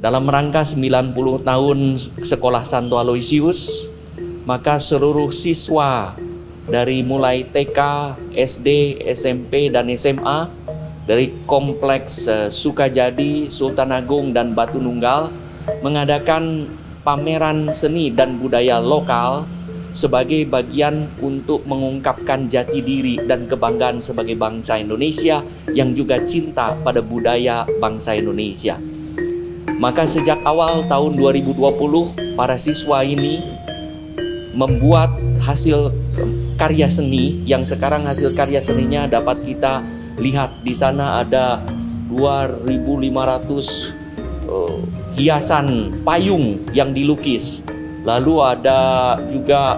Dalam rangka 90 tahun Sekolah Santo Aloysius, maka seluruh siswa dari mulai TK, SD, SMP, dan SMA dari Kompleks Sukajadi, Sultan Agung, dan Batu Nunggal mengadakan pameran seni dan budaya lokal sebagai bagian untuk mengungkapkan jati diri dan kebanggaan sebagai bangsa Indonesia yang juga cinta pada budaya bangsa Indonesia. Maka sejak awal tahun 2020, para siswa ini membuat hasil karya seni yang sekarang hasil karya seninya dapat kita lihat. Di sana ada 2.500 hiasan payung yang dilukis. Lalu ada juga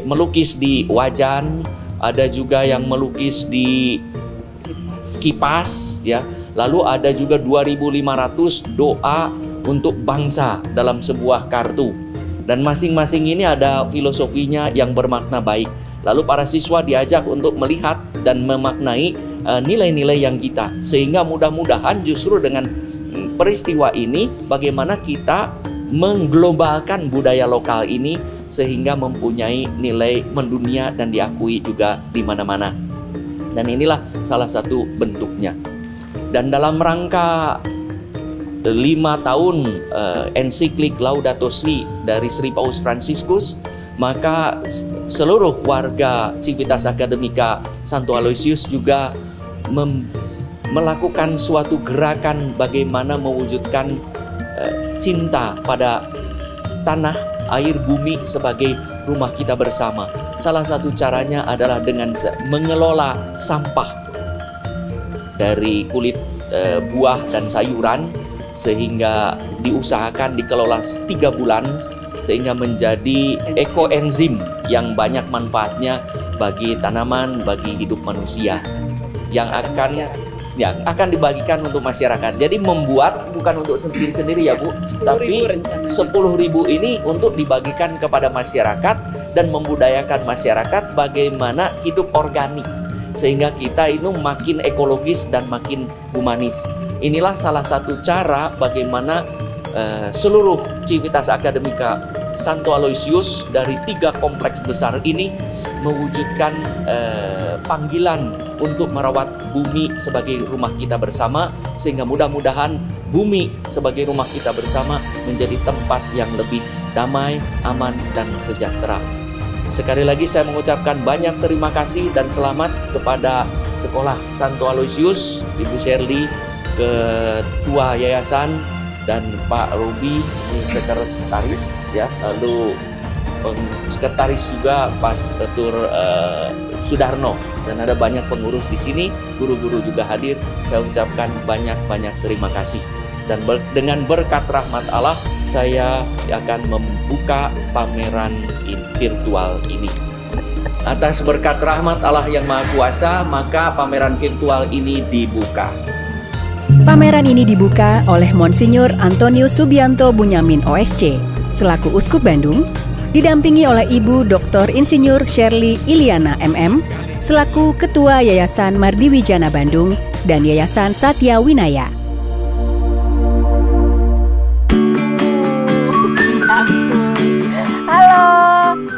melukis di wajan, ada juga yang melukis di kipas, ya. Lalu ada juga 2.500 doa untuk bangsa dalam sebuah kartu. Dan masing-masing ini ada filosofinya yang bermakna baik. Lalu para siswa diajak untuk melihat dan memaknai nilai-nilai yang kita. Sehingga mudah-mudahan justru dengan peristiwa ini bagaimana kita mengglobalkan budaya lokal ini sehingga mempunyai nilai mendunia dan diakui juga di mana-mana. Dan inilah salah satu bentuknya. Dan dalam rangka 5 tahun ensiklik Laudato Si dari Sri Paus Fransiskus, maka seluruh warga Civitas Academica Santo Aloysius juga melakukan suatu gerakan bagaimana mewujudkan cinta pada tanah, air, bumi sebagai rumah kita bersama. Salah satu caranya adalah dengan mengelola sampah dari kulit buah dan sayuran, sehingga diusahakan dikelola 3 bulan sehingga menjadi ekoenzim yang banyak manfaatnya bagi tanaman, bagi hidup manusia yang akan dibagikan untuk masyarakat. Jadi membuat bukan untuk sendiri-sendiri ya Bu, tapi 10.000 ini untuk dibagikan kepada masyarakat dan membudayakan masyarakat bagaimana hidup organik sehingga kita itu makin ekologis dan makin humanis. Inilah salah satu cara bagaimana seluruh Civitas Academica Santo Aloysius dari 3 kompleks besar ini mewujudkan panggilan untuk merawat bumi sebagai rumah kita bersama, sehingga mudah-mudahan bumi sebagai rumah kita bersama menjadi tempat yang lebih damai, aman, dan sejahtera. Sekali lagi saya mengucapkan banyak terima kasih dan selamat kepada Sekolah Santo Aloysius, Ibu Shirley, Ketua Yayasan, dan Pak Robi, Sekretaris, ya, lalu Sekretaris juga Pastor Sudarno, dan ada banyak pengurus di sini, guru-guru juga hadir. Saya ucapkan banyak-banyak terima kasih. Dan dengan berkat rahmat Allah, saya akan membuka pameran virtual ini. Atas berkat rahmat Allah yang Maha Kuasa, maka pameran virtual ini dibuka. Pameran ini dibuka oleh Monsinyur Antonius Subianto Bunyamin OSC, selaku Uskup Bandung, didampingi oleh Ibu Dr. Insinyur Shirley Iliana MM, selaku Ketua Yayasan Mardiwijana Bandung dan Yayasan Satya Winaya. Halo,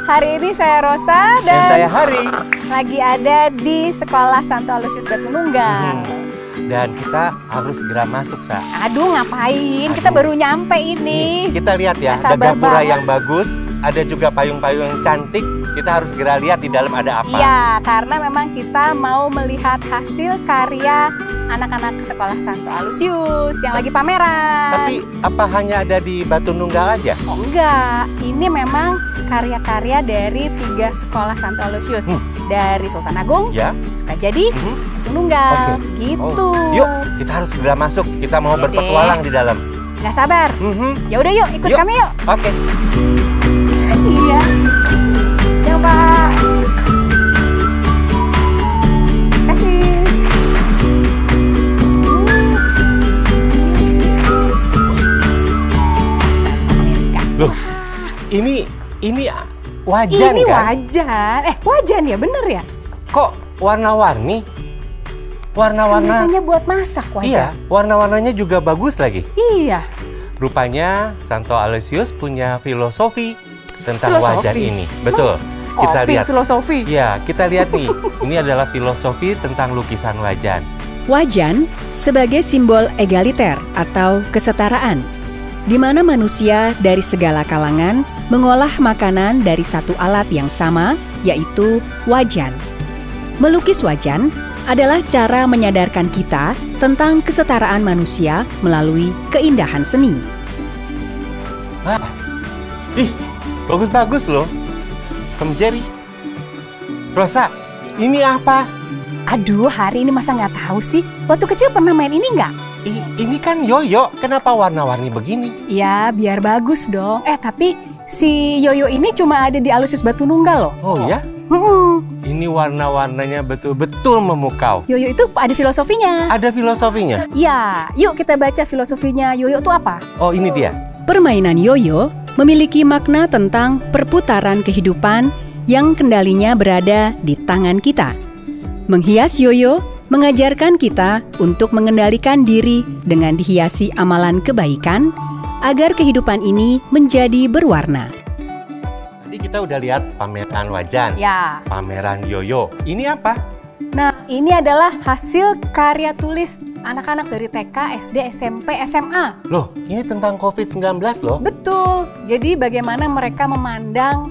hari ini saya Rosa dan saya Hari. Lagi ada di Sekolah Santo Aloysius Batu Nunggal. Dan kita harus segera masuk, Sa. Aduh, ngapain? Kita baru nyampe ini. Kita lihat ya, ada gapura yang bagus, ada juga payung-payung yang cantik. Kita harus segera lihat di dalam ada apa. Iya, karena memang kita mau melihat hasil karya anak-anak Sekolah Santo Aloysius yang lagi pameran. Tapi apa hanya ada di Batu Nunggal aja? Oh enggak, ini memang karya-karya dari 3 Sekolah Santo Aloysius. Dari Sultan Agung, ya, Sukajadi, Batu Nunggal, gitu. Yuk, kita harus segera masuk. Kita mau berpetualang di dalam. Nggak sabar. Ya udah yuk, ikut kami yuk. Oke. Iya. Ya Pak. Kasih. Loh, ini wajan ini kan? Wajan. Wajan ya, bener ya? Kok warna-warni? Warna-warna. Biasanya buat masak wajah. Iya, warna-warnanya juga bagus lagi. Iya. Rupanya Santo Aloysius punya filosofi tentang wajan ini. Betul. Kita Kopi lihat. filosofi. Ya, kita lihat nih. Ini adalah filosofi tentang lukisan wajan. Wajan sebagai simbol egaliter atau kesetaraan, di mana manusia dari segala kalangan mengolah makanan dari satu alat yang sama, yaitu wajan. Melukis wajan adalah cara menyadarkan kita tentang kesetaraan manusia melalui keindahan seni. Ih, bagus-bagus loh. Tom Jerry. Rosa, ini apa? Aduh, hari ini masa nggak tahu sih? Waktu kecil pernah main ini nggak? Ini kan yoyo. Kenapa warna-warni begini? Ya, biar bagus dong. Tapi si yoyo ini cuma ada di Aloysius Batu Nunggal loh. Oh ya? Ini warna-warnanya betul-betul memukau. Yoyo itu ada filosofinya. Ada filosofinya? Ya, yuk kita baca filosofinya yoyo itu apa? Oh, ini dia. Permainan yoyo memiliki makna tentang perputaran kehidupan yang kendalinya berada di tangan kita. Menghias yoyo mengajarkan kita untuk mengendalikan diri dengan dihiasi amalan kebaikan agar kehidupan ini menjadi berwarna. Tadi kita udah lihat pameran wajan, Ya. pameran yoyo. Ini apa? Nah, ini adalah hasil karya tulis anak-anak dari TK, SD, SMP, SMA. Loh, ini tentang COVID-19 loh. Betul. Jadi bagaimana mereka memandang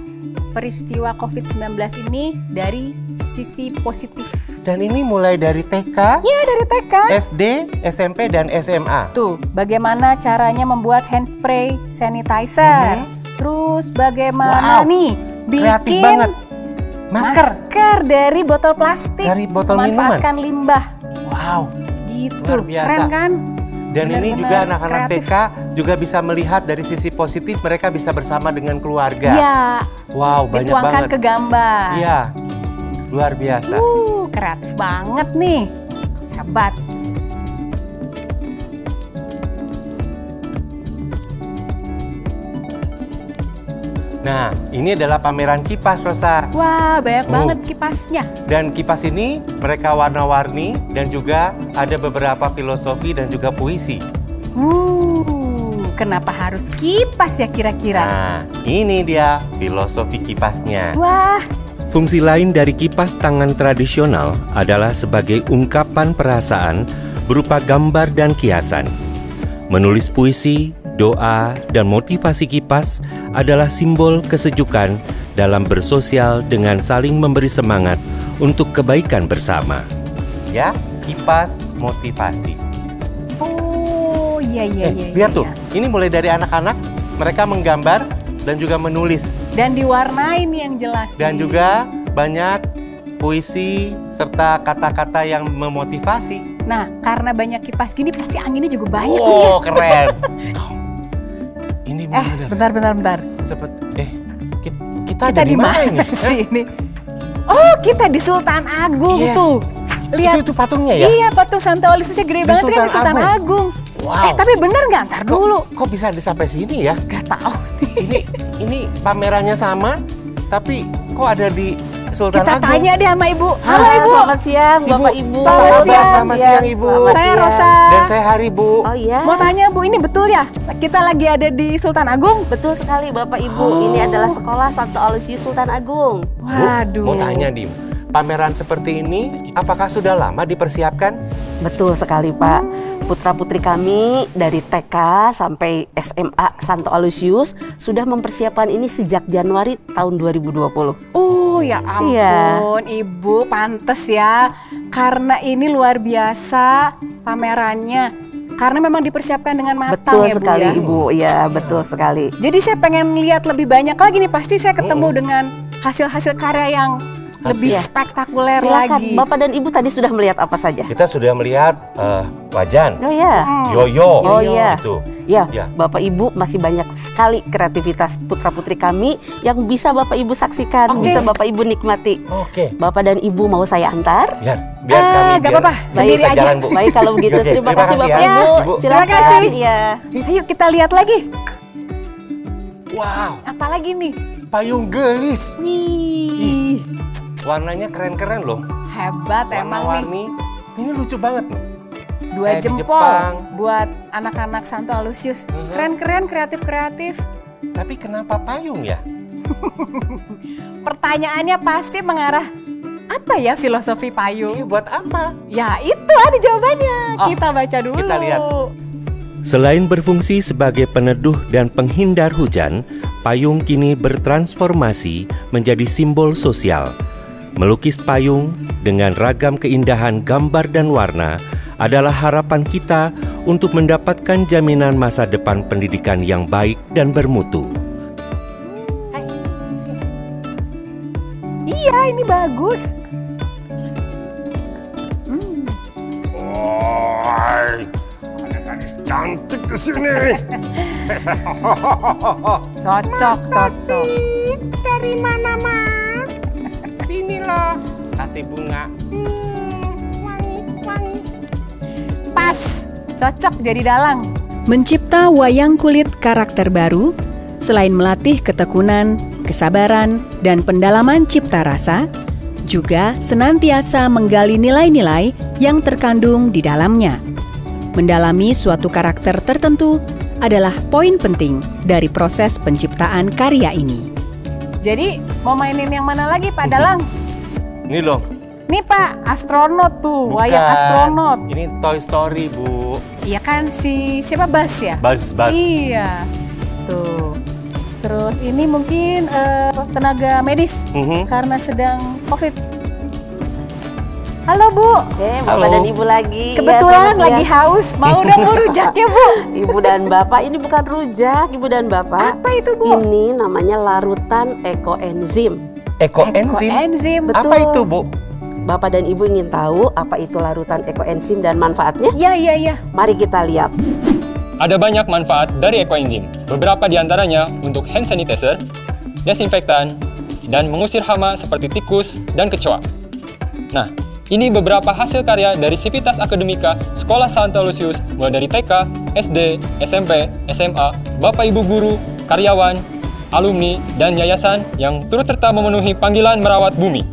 peristiwa COVID-19 ini dari sisi positif. Dan ini mulai dari TK, Ya, dari TK. SD, SMP, dan SMA. Tuh, bagaimana caranya membuat hand spray sanitizer. Terus bagaimana Wow, nih kreatif bikin banget. Masker. dari botol plastik. Dari botol memanfaatkan limbah. Wow, Gitu. luar biasa. Keren kan? Dan ini Benar-benar juga anak-anak kreatif. TK juga bisa melihat dari sisi positif, mereka bisa bersama dengan keluarga. Ya, Wow, banyak dituangkan banget. ke gambar. Iya, luar biasa. Kreatif banget nih. Hebat. Nah, ini adalah pameran kipas, Rosa. Wah, banyak banget kipasnya. Dan kipas ini mereka warna-warni dan juga ada beberapa filosofi dan juga puisi. Kenapa harus kipas ya kira-kira? Nah, ini dia filosofi kipasnya. Wah, Fungsi lain dari kipas tangan tradisional adalah sebagai ungkapan perasaan berupa gambar dan kiasan. Menulis puisi, doa, dan motivasi kipas adalah simbol kesejukan dalam bersosial dengan saling memberi semangat untuk kebaikan bersama. Ya, kipas motivasi. oh iya. Lihat tuh, ini mulai dari anak-anak, mereka menggambar dan juga menulis. Dan diwarnain yang jelas. Dan nih. juga banyak puisi serta kata-kata yang memotivasi. Nah, karena banyak kipas gini pasti anginnya juga banyak nih. Oh, keren. Ini Bentar. kita Kita ada di mana ini? sih ini? Oh, kita di Sultan Agung Yes. tuh. Lihat. Itu patungnya ya? Iya, patung Santo Aloysiusnya gede banget ya di Sultan Agung. Wow. Tapi bener nggak? Ntar dulu. Kok bisa sampai sini ya? Gak tahu. Ini pamerannya sama, tapi kok ada di Sultan Kita Agung? tanya deh sama Ibu. Halo Halo, Ibu. selamat siang Bapak Ibu. Selamat siang, Ibu. Selamat Saya siang. Rosa. Dan saya Hari, Bu. Oh iya. Mau tanya Bu, ini betul ya? Kita lagi ada di Sultan Agung? Betul sekali Bapak Ibu. Ini adalah sekolah Santo Aloysius Sultan Agung. Waduh. Mau tanya, Dim. Pameran seperti ini, apakah sudah lama dipersiapkan? Betul sekali Pak. Putra-putri kami dari TK sampai SMA Santo Aloysius sudah mempersiapkan ini sejak Januari tahun 2020. Oh ya ampun, Iya. Ibu pantes ya. Karena ini luar biasa pamerannya. Karena memang dipersiapkan dengan matang Betul ya Bu sekali ya. Ibu. Ya, betul sekali. Jadi saya pengen lihat lebih banyak lagi nih. Pasti saya ketemu dengan hasil-hasil karya yang lebih Iya. spektakuler Silakan lagi. Bapak dan Ibu tadi sudah melihat apa saja? Kita sudah melihat wajan, Oh ya. yoyo, Oh iya. gitu. Ya, Ya. Bapak Ibu masih banyak sekali kreativitas putra-putri kami yang bisa Bapak Ibu saksikan, Oke. bisa Bapak Ibu nikmati. Oke, Bapak dan Ibu mau saya antar? biar kami gak apa-apa, sendiri kita aja. jalan, Bu. Baik kalau begitu. Oke, Terima kasih Bapak ya, Ibu. Ibu. Silakan. Terima kasih. Ya. Ayo kita lihat lagi. Wow, Apalagi nih? payung gelis. Nih. Warnanya keren-keren loh. Hebat emang nih. Warna-warni Ini lucu banget loh. 2 Kayak di jempol Jepang. buat anak-anak Santo Aloysius. Keren-keren, kreatif-kreatif. Tapi kenapa payung ya? Pertanyaannya pasti mengarah, apa ya filosofi payung? Ini buat apa? Ya itu ada jawabannya. Kita baca dulu. Kita lihat. Selain berfungsi sebagai peneduh dan penghindar hujan, payung kini bertransformasi menjadi simbol sosial. Melukis payung dengan ragam keindahan gambar dan warna adalah harapan kita untuk mendapatkan jaminan masa depan pendidikan yang baik dan bermutu. Iya, ini bagus. Cantik ke sini. Cocok. Dari mana, Mas? Sini loh. Kasih bunga. Wangi. Pas, cocok jadi dalang. Mencipta wayang kulit karakter baru, selain melatih ketekunan, kesabaran, dan pendalaman cipta rasa, juga senantiasa menggali nilai-nilai yang terkandung di dalamnya. Mendalami suatu karakter tertentu adalah poin penting dari proses penciptaan karya ini. Jadi, mau mainin yang mana lagi, Pak Dalang? Ini loh. Nih, Pak, astronot tuh, Bukan. wayang astronot. Ini Toy Story, Bu. Iya kan, siapa Buzz ya? Buzz. Iya, tuh. Terus ini mungkin tenaga medis karena sedang COVID. Halo Bu. Bapak dan Ibu lagi. Kebetulan ya, lagi haus. Mau dong rujaknya Bu. Ibu dan Bapak, ini bukan rujak, Ibu dan Bapak. Apa itu Bu? Ini namanya larutan ekoenzim. Ekoenzim. Betul. Apa itu, Bu? Bapak dan Ibu ingin tahu apa itu larutan ekoenzim dan manfaatnya? Iya. Mari kita lihat. Ada banyak manfaat dari ekoenzim. Beberapa diantaranya untuk hand sanitizer, desinfektan, dan mengusir hama seperti tikus dan kecoa. Nah, ini beberapa hasil karya dari Civitas Akademika Sekolah Santo Aloysius mulai dari TK, SD, SMP, SMA, Bapak Ibu guru, karyawan, alumni, dan yayasan yang turut serta memenuhi panggilan merawat bumi.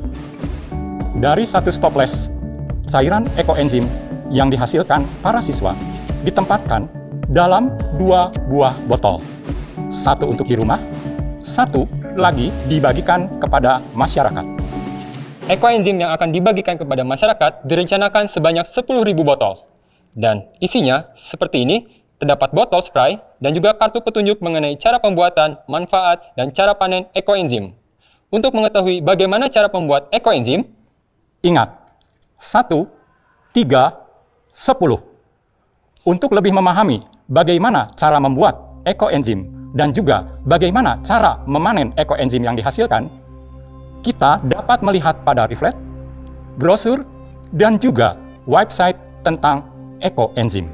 Dari 1 stoples, cairan ekoenzim yang dihasilkan para siswa ditempatkan dalam 2 buah botol. 1 untuk di rumah, 1 lagi dibagikan kepada masyarakat. Ekoenzim yang akan dibagikan kepada masyarakat direncanakan sebanyak 10.000 botol. Dan isinya seperti ini, terdapat botol spray dan juga kartu petunjuk mengenai cara pembuatan, manfaat, dan cara panen ekoenzim. Untuk mengetahui bagaimana cara membuat ekoenzim, Ingat, 1, 3, 10. Untuk lebih memahami bagaimana cara membuat ekoenzim dan juga bagaimana cara memanen ekoenzim yang dihasilkan, kita dapat melihat pada leaflet, brosur, dan juga website tentang ekoenzim.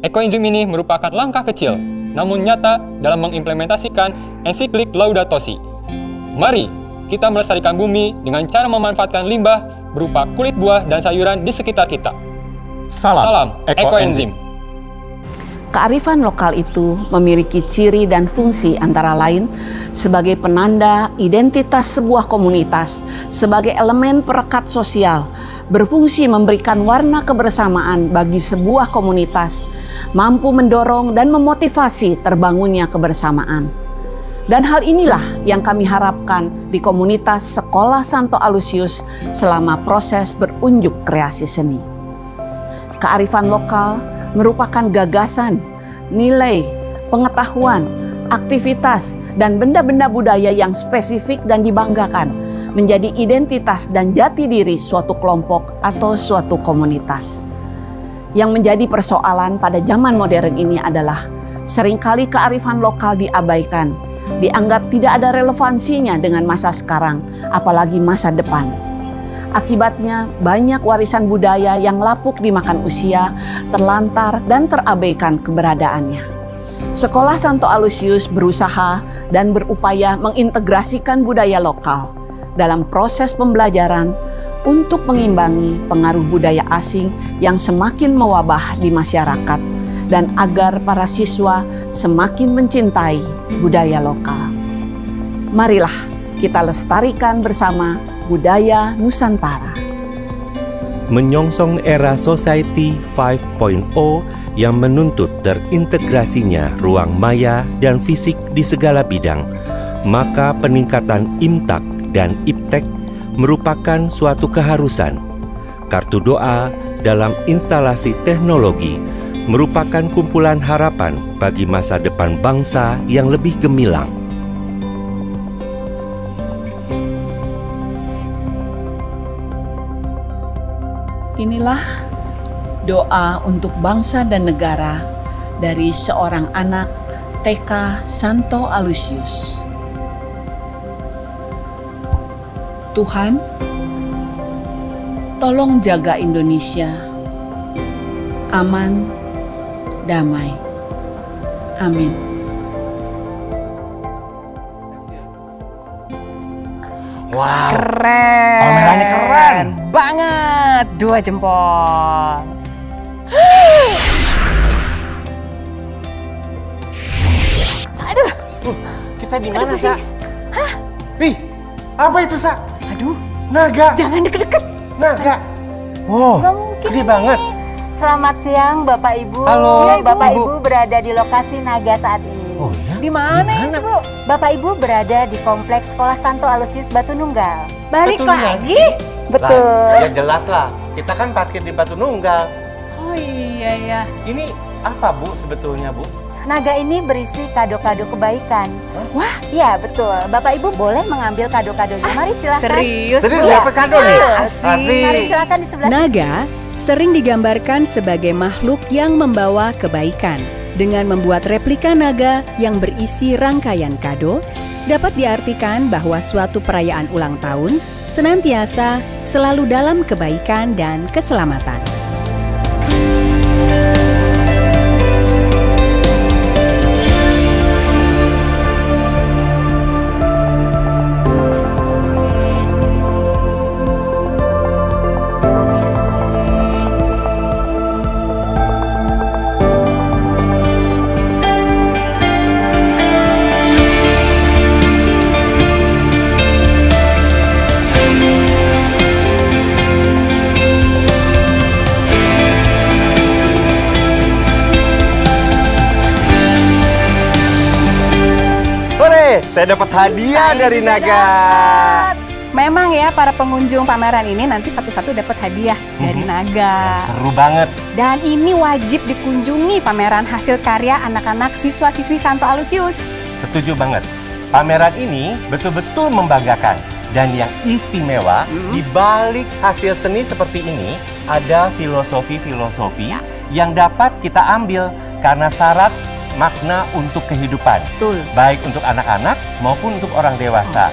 ekoenzim ini merupakan langkah kecil, namun nyata dalam mengimplementasikan ensiklik Laudato Si. Mari kita melestarikan bumi dengan cara memanfaatkan limbah berupa kulit buah dan sayuran di sekitar kita. Salam ekoenzim. Kearifan lokal itu memiliki ciri dan fungsi antara lain sebagai penanda identitas sebuah komunitas, sebagai elemen perekat sosial, berfungsi memberikan warna kebersamaan bagi sebuah komunitas, mampu mendorong dan memotivasi terbangunnya kebersamaan. Dan hal inilah yang kami harapkan di komunitas Sekolah Santo Aloysius selama proses berunjuk kreasi seni. Kearifan lokal merupakan gagasan, nilai, pengetahuan, aktivitas, dan benda-benda budaya yang spesifik dan dibanggakan menjadi identitas dan jati diri suatu kelompok atau suatu komunitas. Yang menjadi persoalan pada zaman modern ini adalah seringkali kearifan lokal diabaikan, dianggap tidak ada relevansinya dengan masa sekarang, apalagi masa depan. Akibatnya banyak warisan budaya yang lapuk dimakan usia, terlantar dan terabaikan keberadaannya. Sekolah Santo Aloysius berusaha dan berupaya mengintegrasikan budaya lokal dalam proses pembelajaran untuk mengimbangi pengaruh budaya asing yang semakin mewabah di masyarakat dan agar para siswa semakin mencintai budaya lokal. Marilah kita lestarikan bersama budaya Nusantara. menyongsong era Society 5.0 yang menuntut terintegrasinya ruang maya dan fisik di segala bidang, maka peningkatan IMTAK dan IPTEK merupakan suatu keharusan. Kartu doa dalam instalasi teknologi merupakan kumpulan harapan bagi masa depan bangsa yang lebih gemilang. Inilah doa untuk bangsa dan negara dari seorang anak TK Santo Aloysius. Tuhan, tolong jaga Indonesia aman, damai. Amin. Wow, Keren. pamerannya keren banget. 2 jempol. Aduh. Kita di mana, Sa? Hah? Ih, apa itu, Sa? Aduh. Naga. Jangan deket-deket. Naga. Wow, Nggak mungkin gede ini. banget. Selamat siang Bapak Ibu. Halo, Ya, Ibu. Bapak Ibu berada di lokasi Naga saat ini. Oh ya? Di mana Di itu, Bu? Bapak Ibu berada di Kompleks Sekolah Santo Aloysius Batu Nunggal. Balik Betul lagi? Betul. Ya jelas lah. Kita kan parkir di Batu Nunggal. Oh iya ya. Ini apa, Bu, sebetulnya, Bu? Naga ini berisi kado-kado kebaikan. Wah, Ya betul. Bapak Ibu boleh mengambil kado-kadonya. Mari silakan. serius. Serius Bu? dapat kado nih? Asik. Mari silakan di sebelah. Naga sering digambarkan sebagai makhluk yang membawa kebaikan. Dengan membuat replika naga yang berisi rangkaian kado, dapat diartikan bahwa suatu perayaan ulang tahun senantiasa selalu dalam kebaikan dan keselamatan. Saya dapat hadiah dari Naga. Memang ya, para pengunjung pameran ini nanti satu-satu dapat hadiah dari Naga. Seru banget. Dan ini wajib dikunjungi pameran hasil karya anak-anak siswa-siswi Santo Aloysius. Setuju banget. Pameran ini betul-betul membanggakan. Dan yang istimewa, di balik hasil seni seperti ini, ada filosofi-filosofi yang dapat kita ambil karena syarat makna untuk kehidupan. Betul. Baik untuk anak-anak maupun untuk orang dewasa.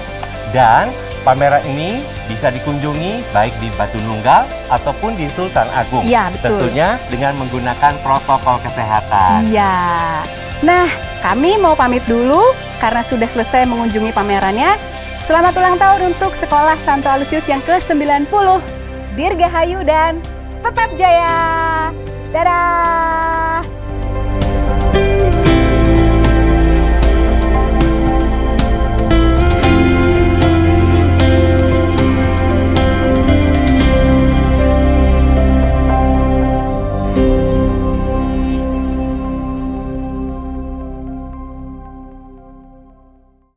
Dan pameran ini bisa dikunjungi baik di Batu Nunggal ataupun di Sultan Agung. Iya, betul. Tentunya dengan menggunakan protokol kesehatan. Iya. Nah, kami mau pamit dulu karena sudah selesai mengunjungi pamerannya. Selamat ulang tahun untuk Sekolah Santo Aloysius yang ke-90. Dirgahayu dan tetap jaya. Dadah.